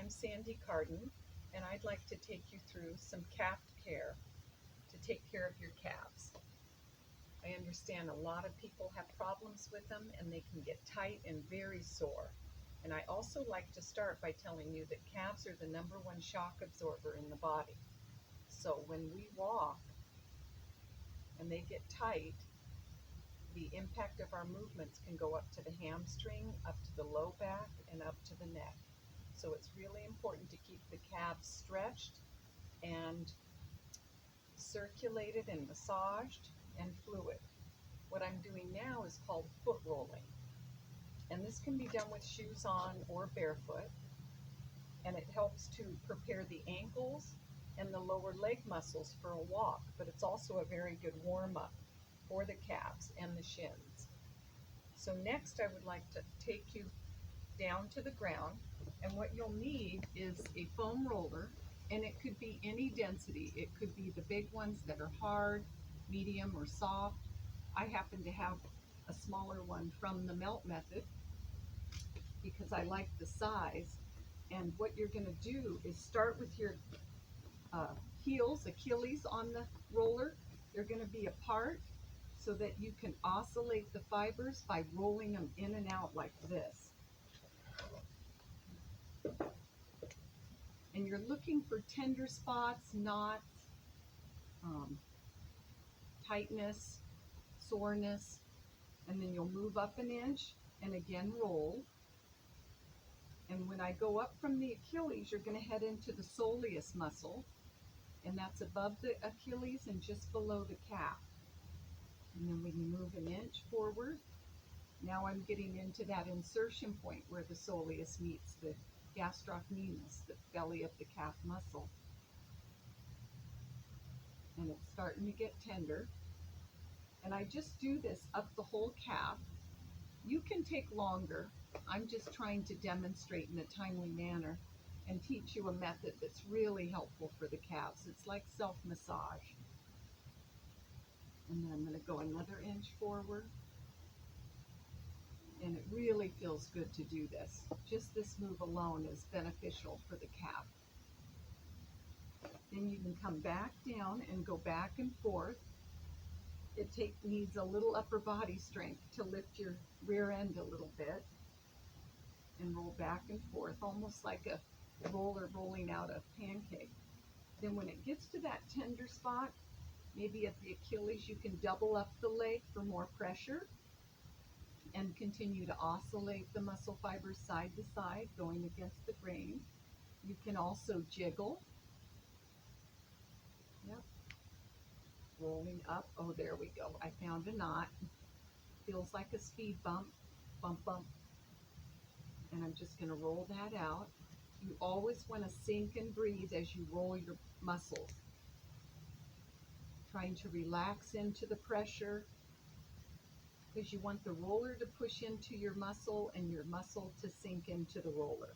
I'm Sandy Carden, and I'd like to take you through some calf care to take care of your calves. I understand a lot of people have problems with them and they can get tight and very sore. And I also like to start by telling you that calves are the number one shock absorber in the body. So when we walk and they get tight, the impact of our movements can go up to the hamstring, up to the low back, and up to the neck. So it's really important to keep the calves stretched and circulated and massaged and fluid. What I'm doing now is called foot rolling. And this can be done with shoes on or barefoot. And it helps to prepare the ankles and the lower leg muscles for a walk. But it's also a very good warm-up for the calves and the shins. So next I would like to take you down to the ground, and what you'll need is a foam roller, and it could be any density. It could be the big ones that are hard, medium, or soft. I happen to have a smaller one from the melt method because I like the size. And what you're going to do is start with your heels, Achilles on the roller. They're going to be apart so that you can oscillate the fibers by rolling them in and out like this. And you're looking for tender spots, knots, tightness, soreness, and then you'll move up an inch and again roll. And when I go up from the Achilles, you're going to head into the soleus muscle, and that's above the Achilles and just below the calf. And then when you move an inch forward, now I'm getting into that insertion point where the soleus meets the gastrocnemius, the belly of the calf muscle. And it's starting to get tender. And I just do this up the whole calf. You can take longer. I'm just trying to demonstrate in a timely manner and teach you a method that's really helpful for the calves. It's like self-massage. And then I'm going to go another inch forward. And it really feels good to do this. Just this move alone is beneficial for the calf. Then you can come back down and go back and forth. It needs a little upper body strength to lift your rear end a little bit and roll back and forth, almost like a roller rolling out a pancake. Then when it gets to that tender spot, maybe at the Achilles, you can double up the leg for more pressure and continue to oscillate the muscle fibers side to side, going against the grain. You can also jiggle. Yep. Rolling up. Oh, there we go. I found a knot. Feels like a speed bump. Bump, bump. And I'm just going to roll that out. You always want to sink and breathe as you roll your muscles. Trying to relax into the pressure because you want the roller to push into your muscle and your muscle to sink into the roller.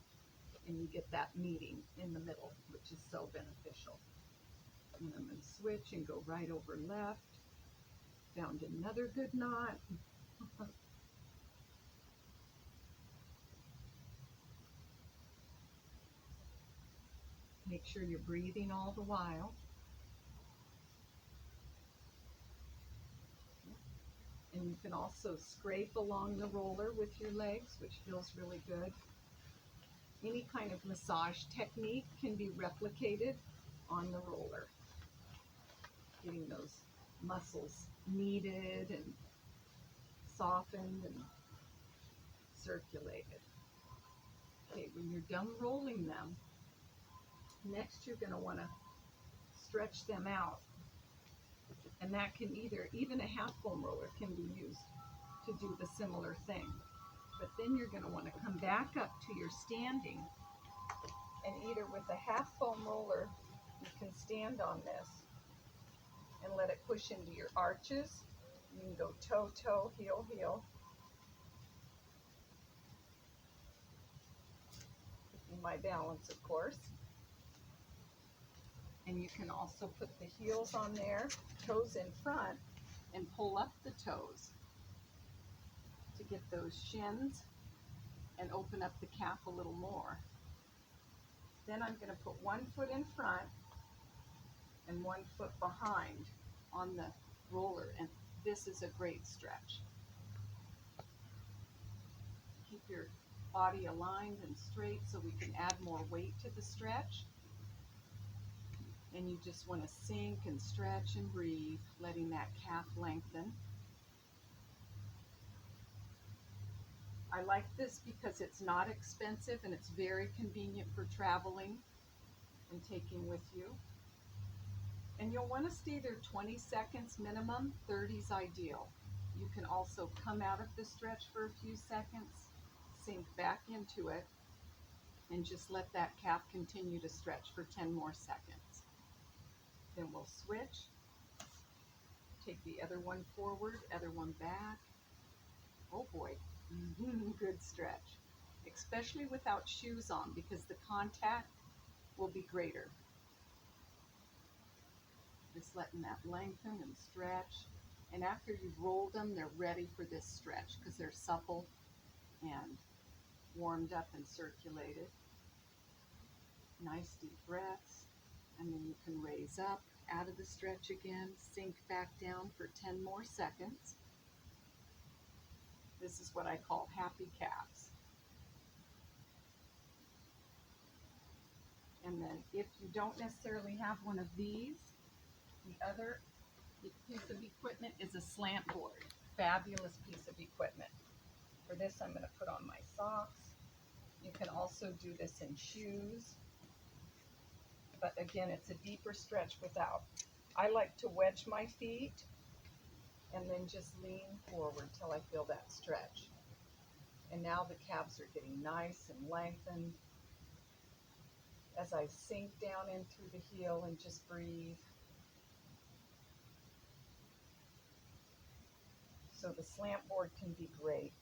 And you get that meeting in the middle, which is so beneficial. And I'm going to switch and go right over left. Found another good knot. Make sure you're breathing all the while. And you can also scrape along the roller with your legs, which feels really good. Any kind of massage technique can be replicated on the roller. Getting those muscles kneaded and softened and circulated. Okay, when you're done rolling them, next you're going to want to stretch them out. And that can even a half foam roller can be used to do the similar thing. But then you're going to want to come back up to your standing, and either with a half foam roller, you can stand on this and let it push into your arches. You can go toe, toe, heel, heel. Keeping my balance, of course. And you can also put the heels on there, toes in front, and pull up the toes to get those shins and open up the calf a little more. Then I'm going to put 1 foot in front and 1 foot behind on the roller, and this is a great stretch. Keep your body aligned and straight so we can add more weight to the stretch. And you just want to sink and stretch and breathe, letting that calf lengthen. I like this because it's not expensive and it's very convenient for traveling and taking with you. And you'll want to stay there 20 seconds minimum, 30 is ideal. You can also come out of the stretch for a few seconds, sink back into it, and just let that calf continue to stretch for 10 more seconds. Then we'll switch, take the other one forward, other one back. Oh boy, good stretch, especially without shoes on because the contact will be greater. Just letting that lengthen and stretch. And after you've rolled them, they're ready for this stretch because they're supple and warmed up and circulated. Nice deep breaths. And then you can raise up out of the stretch again, sink back down for 10 more seconds. This is what I call happy calves. And then if you don't necessarily have one of these, the other piece of equipment is a slant board. Fabulous piece of equipment. For this, I'm going to put on my socks. You can also do this in shoes. But again, it's a deeper stretch without. I like to wedge my feet and then just lean forward till I feel that stretch. And now the calves are getting nice and lengthened as I sink down in through the heel and just breathe. So the slant board can be great.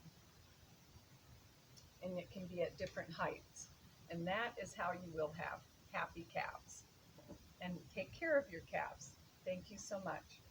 And it can be at different heights. And that is how you will have happy calves. And take care of your calves. Thank you so much.